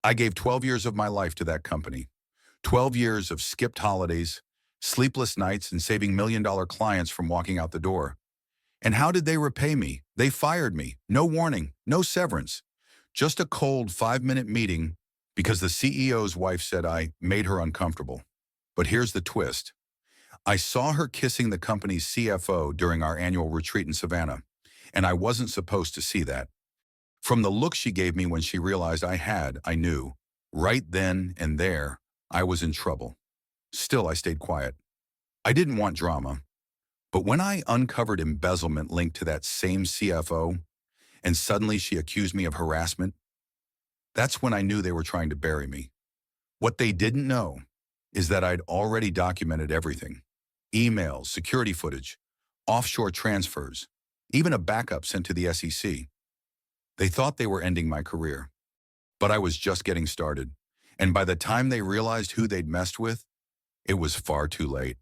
I gave 12 years of my life to that company. 12 years of skipped holidays, sleepless nights, and saving million-dollar clients from walking out the door. And how did they repay me? They fired me. No warning, no severance. Just a cold 5-minute meeting because the CEO's wife said I made her uncomfortable. But here's the twist. I saw her kissing the company's CFO during our annual retreat in Savannah, and I wasn't supposed to see that. From the look she gave me when she realized I knew, right then and there, I was in trouble. Still, I stayed quiet. I didn't want drama. But when I uncovered embezzlement linked to that same CFO, and suddenly she accused me of harassment, that's when I knew they were trying to bury me. What they didn't know is that I'd already documented everything. Emails, security footage, offshore transfers, even a backup sent to the SEC. They thought they were ending my career, but I was just getting started. And by the time they realized who they'd messed with, it was far too late.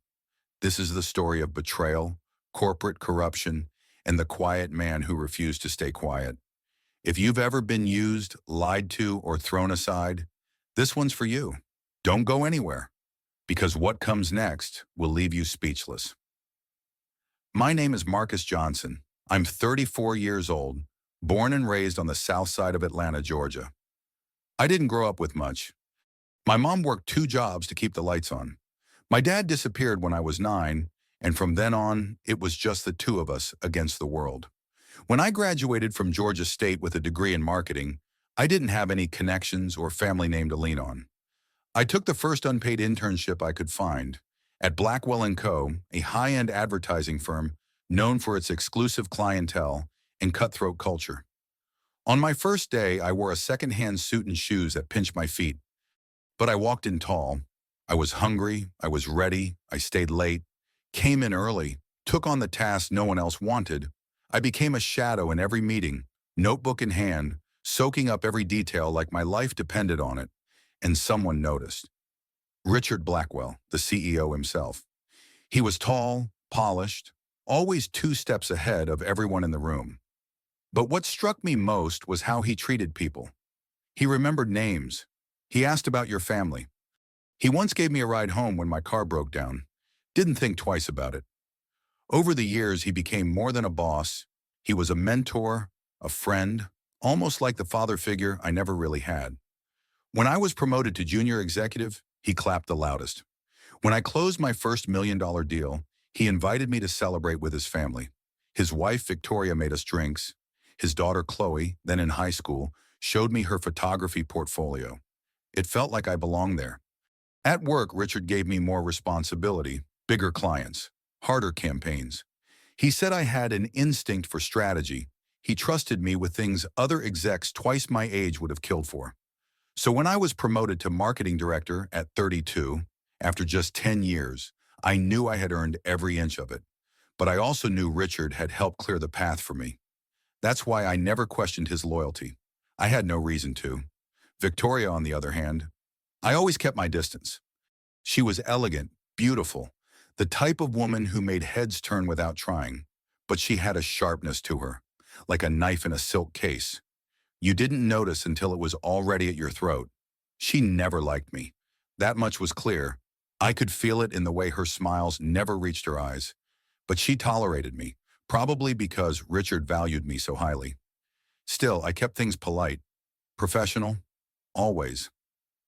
This is the story of betrayal, corporate corruption, and the quiet man who refused to stay quiet. If you've ever been used, lied to, or thrown aside, this one's for you. Don't go anywhere, because what comes next will leave you speechless. My name is Marcus Johnson. I'm 34 years old, born and raised on the south side of Atlanta, Georgia. I didn't grow up with much. My mom worked 2 jobs to keep the lights on. My dad disappeared when I was 9, and from then on, it was just the 2 of us against the world. When I graduated from Georgia State with a degree in marketing, I didn't have any connections or family name to lean on. I took the first unpaid internship I could find at Blackwell & Co., a high-end advertising firm known for its exclusive clientele and cutthroat culture. On my first day, I wore a second-hand suit and shoes that pinched my feet. But I walked in tall. I was hungry, I was ready, I stayed late, came in early, took on the task no one else wanted. I became a shadow in every meeting, notebook in hand, soaking up every detail like my life depended on it. And someone noticed. Richard Blackwell, the CEO himself. He was tall, polished, always 2 steps ahead of everyone in the room. But what struck me most was how he treated people. He remembered names. He asked about your family. He once gave me a ride home when my car broke down. Didn't think twice about it. Over the years, he became more than a boss. He was a mentor, a friend, almost like the father figure I never really had. When I was promoted to junior executive, he clapped the loudest. When I closed my first $1 million deal, he invited me to celebrate with his family. His wife, Victoria, made us drinks. His daughter, Chloe, then in high school, showed me her photography portfolio. It felt like I belonged there. At work, Richard gave me more responsibility, bigger clients, harder campaigns. He said I had an instinct for strategy. He trusted me with things other execs twice my age would have killed for. So when I was promoted to marketing director at 32, after just 10 years, I knew I had earned every inch of it. But I also knew Richard had helped clear the path for me. That's why I never questioned his loyalty. I had no reason to. Victoria, on the other hand, I always kept my distance. She was elegant, beautiful, the type of woman who made heads turn without trying. But she had a sharpness to her, like a knife in a silk case. You didn't notice until it was already at your throat. She never liked me. That much was clear. I could feel it in the way her smiles never reached her eyes. But she tolerated me, probably because Richard valued me so highly. Still, I kept things polite, professional, always.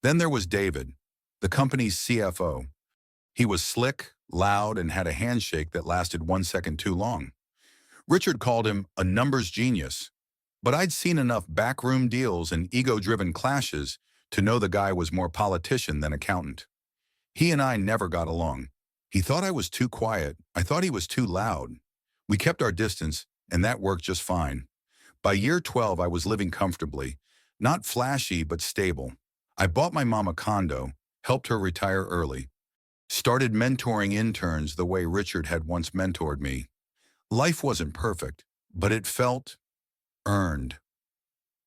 Then there was David, the company's CFO. He was slick, loud, and had a handshake that lasted 1 second too long. Richard called him a numbers genius, but I'd seen enough backroom deals and ego-driven clashes to know the guy was more politician than accountant. He and I never got along. He thought I was too quiet. I thought he was too loud. We kept our distance, and that worked just fine. By year 12, I was living comfortably, not flashy but stable. I bought my mom a condo, helped her retire early, started mentoring interns the way Richard had once mentored me. Life wasn't perfect, but it felt earned.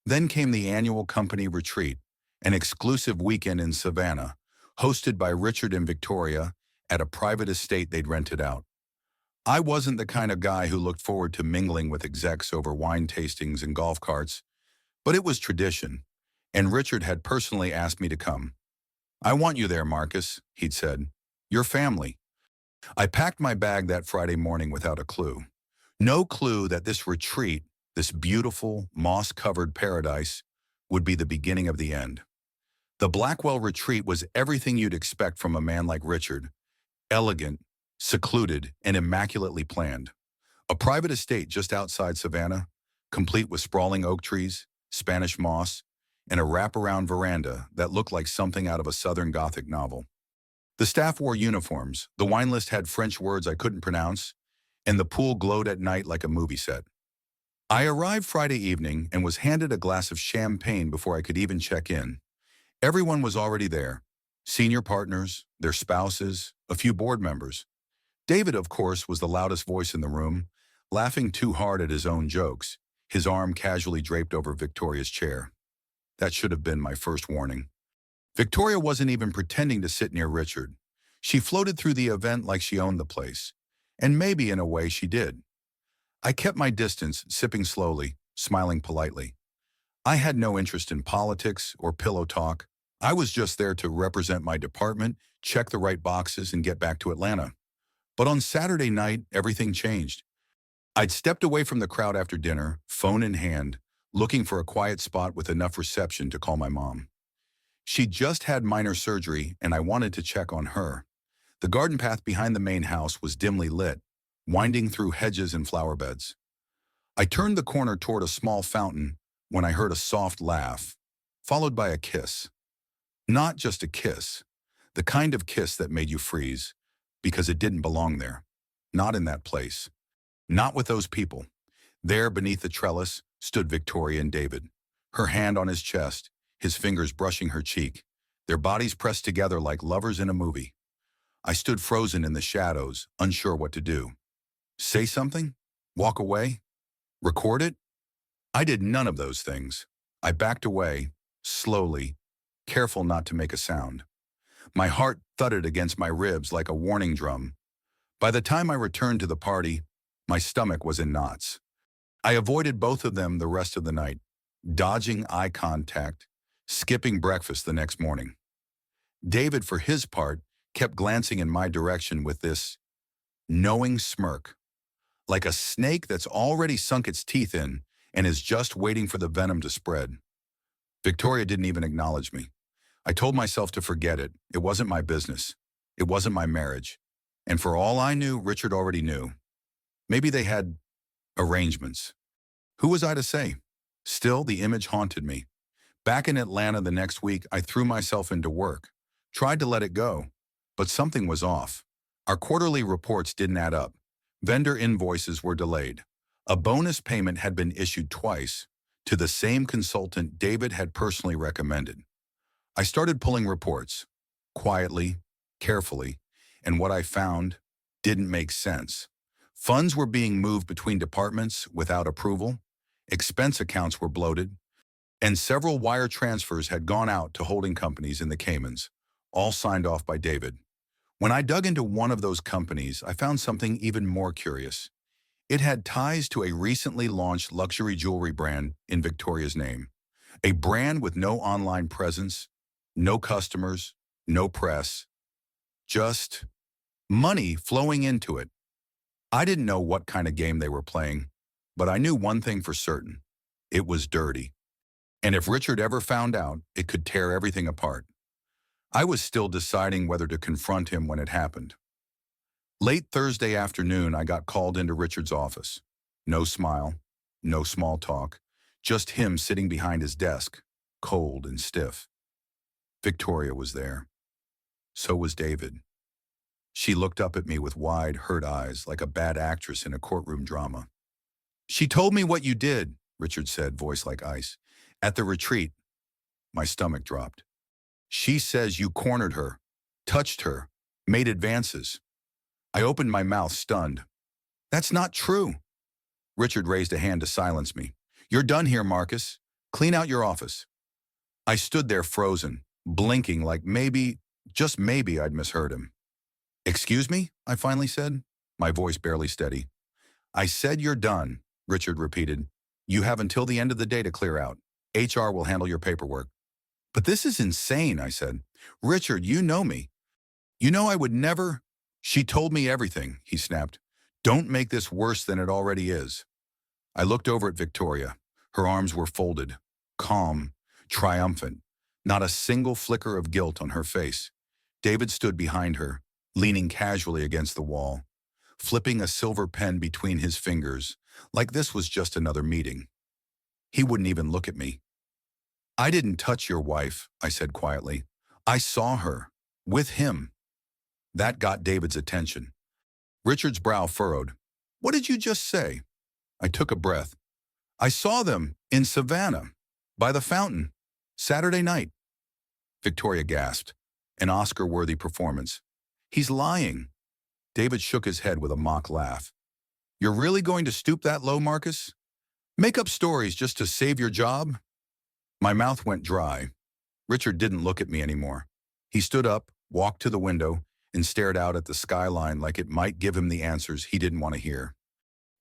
Then came the annual company retreat, an exclusive weekend in Savannah, hosted by Richard and Victoria at a private estate they'd rented out. I wasn't the kind of guy who looked forward to mingling with execs over wine tastings and golf carts, but it was tradition. and Richard had personally asked me to come. "I want you there, Marcus," he'd said. "Your family." I packed my bag that Friday morning without a clue. No clue that this retreat, this beautiful, moss-covered paradise, would be the beginning of the end. The Blackwell retreat was everything you'd expect from a man like Richard: elegant, secluded, and immaculately planned. A private estate just outside Savannah, complete with sprawling oak trees, Spanish moss, and a wraparound veranda that looked like something out of a Southern Gothic novel. The staff wore uniforms, the wine list had French words I couldn't pronounce, and the pool glowed at night like a movie set. I arrived Friday evening and was handed a glass of champagne before I could even check in. Everyone was already there: senior partners, their spouses, a few board members. David, of course, was the loudest voice in the room, laughing too hard at his own jokes, his arm casually draped over Victoria's chair. That should have been my first warning. Victoria wasn't even pretending to sit near Richard. She floated through the event like she owned the place. And maybe in a way she did. I kept my distance, sipping slowly, smiling politely. I had no interest in politics or pillow talk. I was just there to represent my department, check the right boxes, and get back to Atlanta. But on Saturday night, everything changed. I'd stepped away from the crowd after dinner, phone in hand, looking for a quiet spot with enough reception to call my mom. She'd just had minor surgery, and I wanted to check on her. The garden path behind the main house was dimly lit, winding through hedges and flower beds. I turned the corner toward a small fountain when I heard a soft laugh, followed by a kiss. Not just a kiss, the kind of kiss that made you freeze, because it didn't belong there. Not in that place. Not with those people. There, beneath the trellis, stood Victoria and David, her hand on his chest, his fingers brushing her cheek, their bodies pressed together like lovers in a movie. I stood frozen in the shadows, unsure what to do. Say something? Walk away? Record it? I did none of those things. I backed away, slowly, careful not to make a sound. My heart thudded against my ribs like a warning drum. By the time I returned to the party, my stomach was in knots. I avoided both of them the rest of the night, dodging eye contact, skipping breakfast the next morning. David, for his part, kept glancing in my direction with this knowing smirk, like a snake that's already sunk its teeth in and is just waiting for the venom to spread. Victoria didn't even acknowledge me. I told myself to forget it. It wasn't my business. It wasn't my marriage. And for all I knew, Richard already knew. Maybe they had arrangements. Who was I to say? Still, the image haunted me. Back in Atlanta the next week, I threw myself into work, tried to let it go, but something was off. Our quarterly reports didn't add up. Vendor invoices were delayed. A bonus payment had been issued twice to the same consultant David had personally recommended. I started pulling reports, quietly, carefully, and what I found didn't make sense. Funds were being moved between departments without approval, expense accounts were bloated, and several wire transfers had gone out to holding companies in the Caymans, all signed off by David. When I dug into one of those companies, I found something even more curious. It had ties to a recently launched luxury jewelry brand in Victoria's name, a brand with no online presence, no customers, no press, just money flowing into it. I didn't know what kind of game they were playing, but I knew one thing for certain: it was dirty. And if Richard ever found out, it could tear everything apart. I was still deciding whether to confront him when it happened. Late Thursday afternoon, I got called into Richard's office. No smile, no small talk, just him sitting behind his desk, cold and stiff. Victoria was there. So was David. She looked up at me with wide, hurt eyes like a bad actress in a courtroom drama. "She told me what you did," Richard said, voice like ice. "At the retreat." My stomach dropped. "She says you cornered her, touched her, made advances." I opened my mouth, stunned. "That's not true." Richard raised a hand to silence me. "You're done here, Marcus. Clean out your office." I stood there frozen, blinking like maybe, just maybe, I'd misheard him. "Excuse me?" I finally said, my voice barely steady. "I said you're done," Richard repeated. "You have until the end of the day to clear out. HR will handle your paperwork. But this is insane, I said. Richard, you know me. You know I would never. She told me everything, he snapped. Don't make this worse than it already is. I looked over at Victoria. Her arms were folded, calm, triumphant, not a single flicker of guilt on her face. David stood behind her, leaning casually against the wall, flipping a silver pen between his fingers, like this was just another meeting. He wouldn't even look at me. I didn't touch your wife, I said quietly. I saw her, with him. That got David's attention. Richard's brow furrowed. What did you just say? I took a breath. I saw them in Savannah, by the fountain, Saturday night. Victoria gasped. An Oscar-worthy performance. He's lying. David shook his head with a mock laugh. You're really going to stoop that low, Marcus? Make up stories just to save your job? My mouth went dry. Richard didn't look at me anymore. He stood up, walked to the window, and stared out at the skyline like it might give him the answers he didn't want to hear.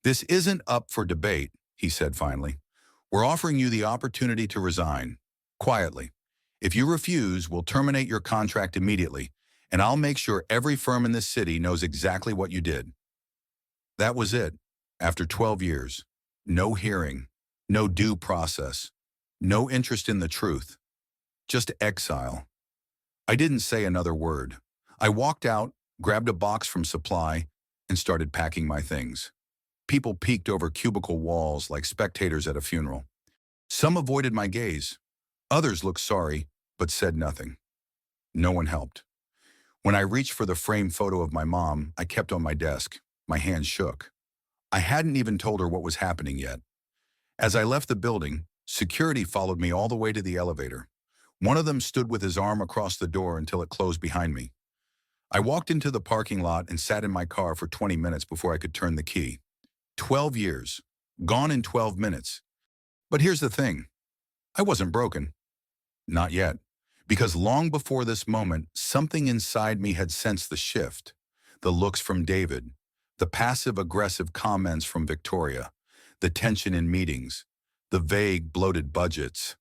This isn't up for debate, he said finally. We're offering you the opportunity to resign, quietly. If you refuse, we'll terminate your contract immediately, and I'll make sure every firm in this city knows exactly what you did. That was it. After 12 years, no hearing, no due process, no interest in the truth, just exile. I didn't say another word. I walked out, grabbed a box from supply, and started packing my things. People peeked over cubicle walls like spectators at a funeral. Some avoided my gaze. Others looked sorry, but said nothing. No one helped. When I reached for the framed photo of my mom, I kept on my desk. My hands shook. I hadn't even told her what was happening yet. As I left the building, security followed me all the way to the elevator. One of them stood with his arm across the door until it closed behind me. I walked into the parking lot and sat in my car for 20 minutes before I could turn the key. 12 years. Gone in 12 minutes. But here's the thing. I wasn't broken. Not yet. Because long before this moment, something inside me had sensed the shift. The looks from David, the passive-aggressive comments from Victoria, the tension in meetings, the vague, bloated budgets.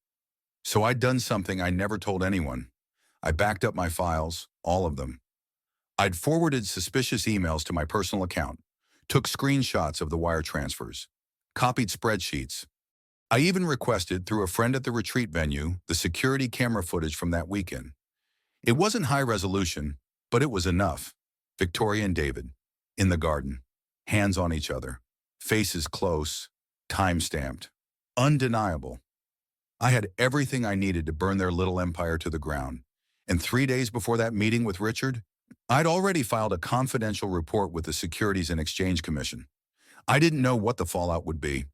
So I'd done something I never told anyone. I backed up my files, all of them. I'd forwarded suspicious emails to my personal account, took screenshots of the wire transfers, copied spreadsheets. I even requested, through a friend at the retreat venue, the security camera footage from that weekend. It wasn't high resolution, but it was enough. Victoria and David, in the garden, hands on each other, faces close, time-stamped, undeniable. I had everything I needed to burn their little empire to the ground. And 3 days before that meeting with Richard, I'd already filed a confidential report with the Securities and Exchange Commission. I didn't know what the fallout would be.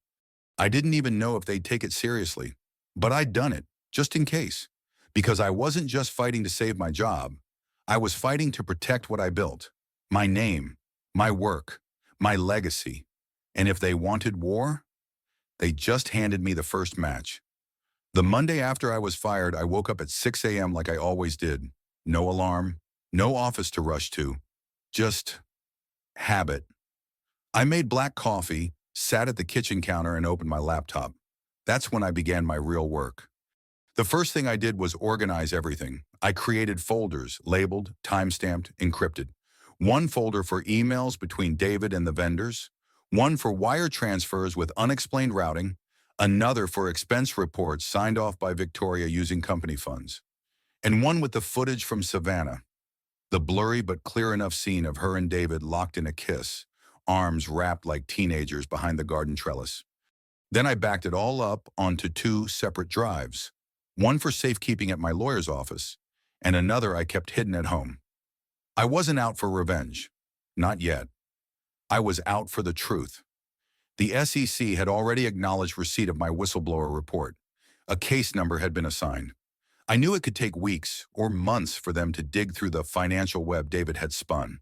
I didn't even know if they'd take it seriously. But I'd done it, just in case. Because I wasn't just fighting to save my job. I was fighting to protect what I built. My name, my work, my legacy. And if they wanted war, they just handed me the first match. The Monday after I was fired, I woke up at 6 a.m. like I always did. No alarm, no office to rush to. Just habit. I made black coffee, sat at the kitchen counter, and opened my laptop. That's when I began my real work. The first thing I did was organize everything. I created folders, labeled, time-stamped, encrypted. One folder for emails between David and the vendors, one for wire transfers with unexplained routing, another for expense reports signed off by Victoria using company funds, and one with the footage from Savannah, the blurry but clear enough scene of her and David locked in a kiss, arms wrapped like teenagers behind the garden trellis. Then I backed it all up onto 2 separate drives, one for safekeeping at my lawyer's office, and another I kept hidden at home. I wasn't out for revenge. Not yet. I was out for the truth. The SEC had already acknowledged receipt of my whistleblower report. A case number had been assigned. I knew it could take weeks or months for them to dig through the financial web David had spun.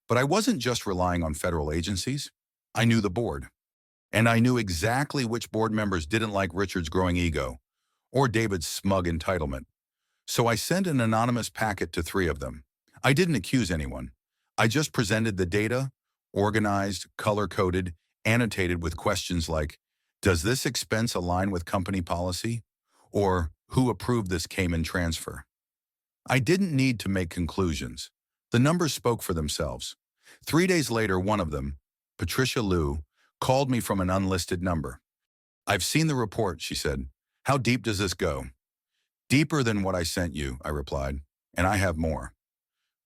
But I wasn't just relying on federal agencies. I knew the board. And I knew exactly which board members didn't like Richard's growing ego or David's smug entitlement. So I sent an anonymous packet to 3 of them. I didn't accuse anyone. I just presented the data, organized, color-coded, annotated with questions like, does this expense align with company policy? Or, Who approved this Cayman transfer? I didn't need to make conclusions. The numbers spoke for themselves. 3 days later, one of them, Patricia Liu, called me from an unlisted number. "I've seen the report," she said. "How deep does this go?" "Deeper than what I sent you," I replied, "and I have more."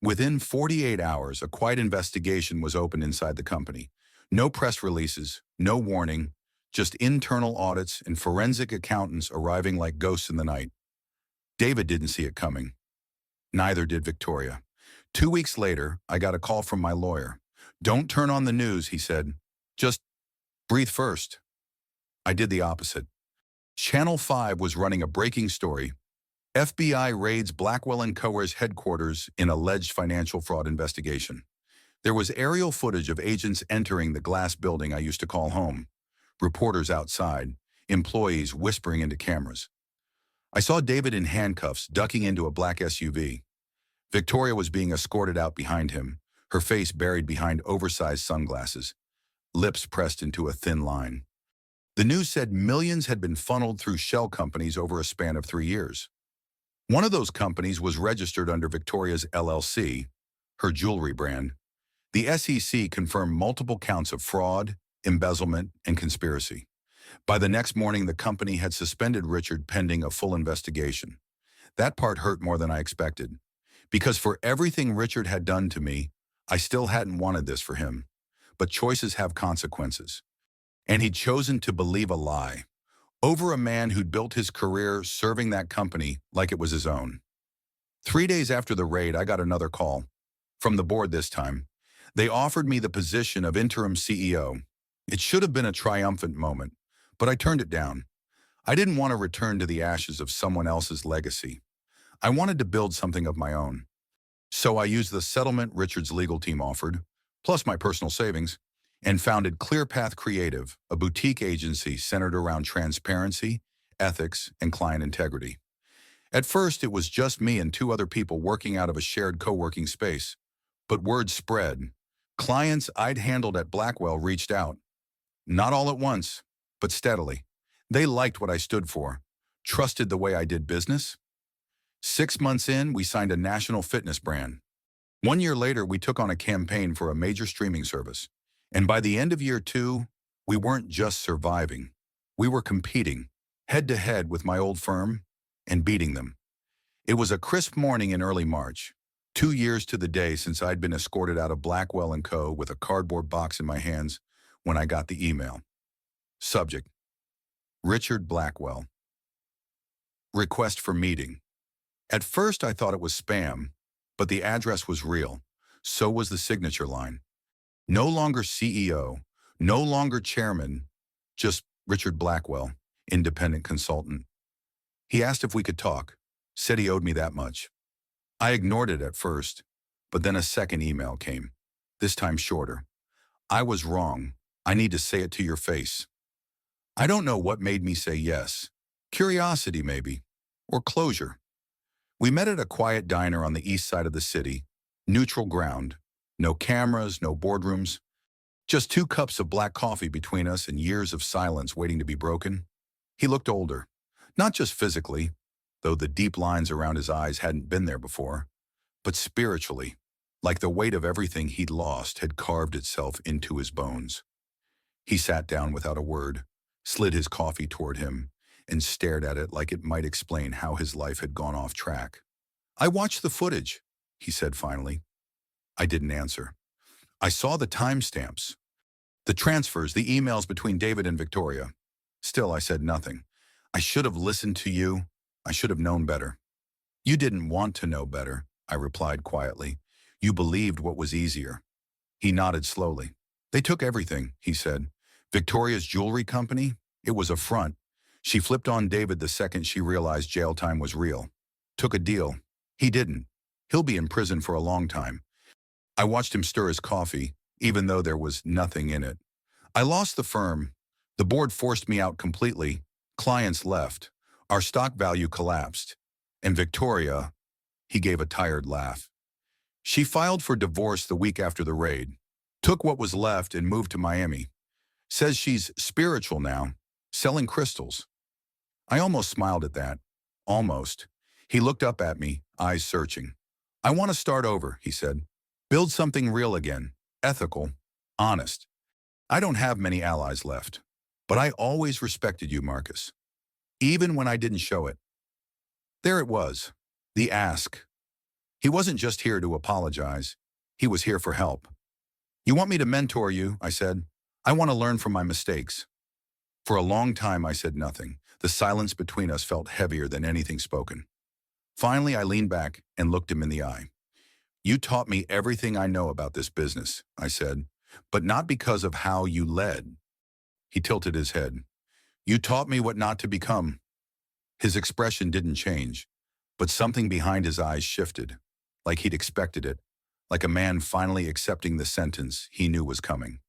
Within 48 hours, a quiet investigation was opened inside the company. No press releases, no warning, just internal audits and forensic accountants arriving like ghosts in the night. David didn't see it coming. Neither did Victoria. 2 weeks later, I got a call from my lawyer. "Don't turn on the news," he said. "Just breathe first." I did the opposite. Channel 5 was running a breaking story. FBI raids Blackwell & Coer's headquarters in alleged financial fraud investigation. There was aerial footage of agents entering the glass building I used to call home. Reporters outside, employees whispering into cameras. I saw David in handcuffs ducking into a black SUV. Victoria was being escorted out behind him, her face buried behind oversized sunglasses, lips pressed into a thin line. The news said millions had been funneled through shell companies over a span of 3 years. One of those companies was registered under Victoria's LLC, her jewelry brand. The SEC confirmed multiple counts of fraud, embezzlement, and conspiracy. By the next morning, the company had suspended Richard pending a full investigation. That part hurt more than I expected. Because for everything Richard had done to me, I still hadn't wanted this for him. But choices have consequences. And he'd chosen to believe a lie over a man who'd built his career serving that company like it was his own. 3 days after the raid, I got another call. From the board this time. They offered me the position of interim CEO. It should have been a triumphant moment, but I turned it down. I didn't want to return to the ashes of someone else's legacy. I wanted to build something of my own. So I used the settlement Richard's legal team offered, plus my personal savings, and founded ClearPath Creative, a boutique agency centered around transparency, ethics, and client integrity. At first, it was just me and 2 other people working out of a shared co-working space. But word spread. Clients I'd handled at Blackwell reached out. Not all at once, but steadily. They liked what I stood for, trusted the way I did business. 6 months in, we signed a national fitness brand. 1 year later, we took on a campaign for a major streaming service. And by the end of year 2, we weren't just surviving. We were competing, head-to-head with my old firm, and beating them. It was a crisp morning in early March, 2 years to the day since I'd been escorted out of Blackwell & Co. with a cardboard box in my hands when I got the email. Subject: Richard Blackwell. Request for meeting. At first, I thought it was spam, but the address was real. So was the signature line. No longer CEO, no longer chairman, just Richard Blackwell, independent consultant. He asked if we could talk, said he owed me that much. I ignored it at first, but then a second email came, this time shorter. "I was wrong. I need to say it to your face." I don't know what made me say yes. Curiosity, maybe, or closure. We met at a quiet diner on the east side of the city, neutral ground. No cameras, no boardrooms. Just 2 cups of black coffee between us and years of silence waiting to be broken. He looked older, not just physically, though the deep lines around his eyes hadn't been there before, but spiritually, like the weight of everything he'd lost had carved itself into his bones. He sat down without a word, slid his coffee toward him, and stared at it like it might explain how his life had gone off track. "I watched the footage," he said finally. I didn't answer. I saw the timestamps, the transfers, the emails between David and Victoria. Still, I said nothing. I should have listened to you. I should have known better. "You didn't want to know better," I replied quietly. "You believed what was easier." He nodded slowly. "They took everything," he said. "Victoria's jewelry company? It was a front. She flipped on David the second she realized jail time was real. Took a deal. He didn't. He'll be in prison for a long time." I watched him stir his coffee, even though there was nothing in it. "I lost the firm. The board forced me out completely. Clients left. Our stock value collapsed. And Victoria," he gave a tired laugh. "She filed for divorce the week after the raid. Took what was left and moved to Miami. Says she's spiritual now, selling crystals." I almost smiled at that, Almost. He looked up at me, eyes searching. I want to start over, he said. Build something real again, ethical, honest. I don't have many allies left, but I always respected you, Marcus, even when I didn't show it. There it was, the ask. He wasn't just here to apologize. He was here for help. You want me to mentor you, I said. I want to learn from my mistakes. For a long time, I said nothing. The silence between us felt heavier than anything spoken. Finally, I leaned back and looked him in the eye. You taught me everything I know about this business, I said, but not because of how you led. He tilted his head. You taught me what not to become. His expression didn't change, but something behind his eyes shifted, like he'd expected it, like a man finally accepting the sentence he knew was coming.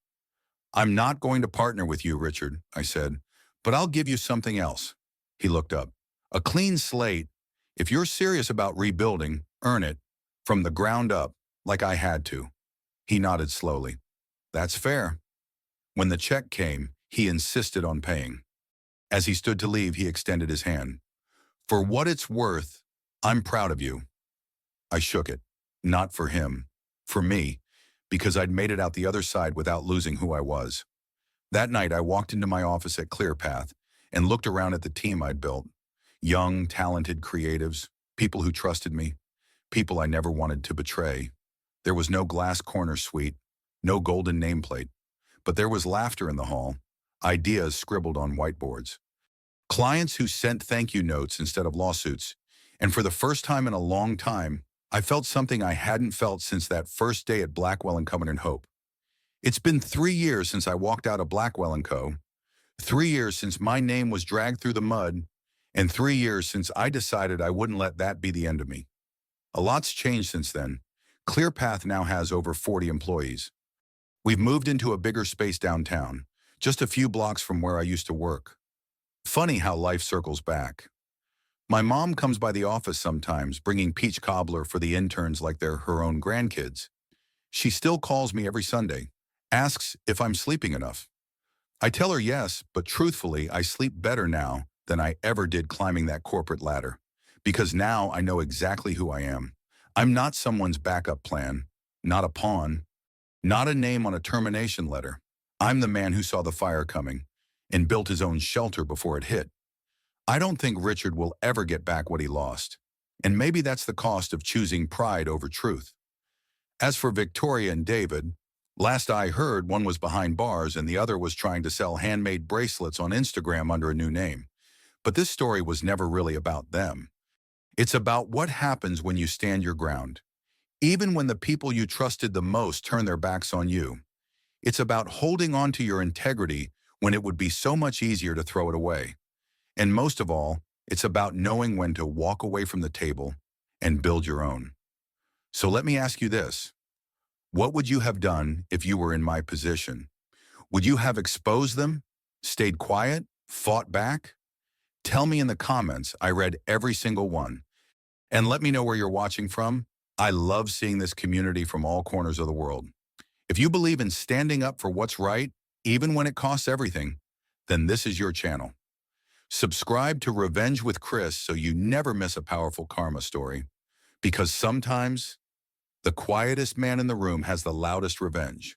I'm not going to partner with you, Richard, I said, but I'll give you something else. He looked up. A clean slate. If you're serious about rebuilding, earn it, from the ground up, like I had to. He nodded slowly. That's fair. When the check came, he insisted on paying. As he stood to leave, he extended his hand. For what it's worth, I'm proud of you. I shook it. Not for him. For me. Because I'd made it out the other side without losing who I was. That night, I walked into my office at ClearPath and looked around at the team I'd built. Young, talented creatives, people who trusted me, people I never wanted to betray. There was no glass corner suite, no golden nameplate, but there was laughter in the hall, ideas scribbled on whiteboards. Clients who sent thank you notes instead of lawsuits, and for the first time in a long time, I felt something I hadn't felt since that first day at Blackwell & Covenant Hope. It's been 3 years since I walked out of Blackwell & Co., 3 years since my name was dragged through the mud, and 3 years since I decided I wouldn't let that be the end of me. A lot's changed since then. ClearPath now has over 40 employees. We've moved into a bigger space downtown, just a few blocks from where I used to work. Funny how life circles back. My mom comes by the office sometimes, bringing peach cobbler for the interns like they're her own grandkids. She still calls me every Sunday, asks if I'm sleeping enough. I tell her yes, but truthfully, I sleep better now than I ever did climbing that corporate ladder. Because now I know exactly who I am. I'm not someone's backup plan, not a pawn, not a name on a termination letter. I'm the man who saw the fire coming and built his own shelter before it hit. I don't think Richard will ever get back what he lost. And maybe that's the cost of choosing pride over truth. As for Victoria and David, last I heard, one was behind bars and the other was trying to sell handmade bracelets on Instagram under a new name. But this story was never really about them. It's about what happens when you stand your ground. Even when the people you trusted the most turn their backs on you. It's about holding on to your integrity when it would be so much easier to throw it away. And most of all, it's about knowing when to walk away from the table and build your own. So let me ask you this. What would you have done if you were in my position? Would you have exposed them, stayed quiet, fought back? Tell me in the comments. I read every single one. And let me know where you're watching from. I love seeing this community from all corners of the world. If you believe in standing up for what's right, even when it costs everything, then this is your channel. Subscribe to Revenge with Chris so you never miss a powerful karma story. Because sometimes, the quietest man in the room has the loudest revenge.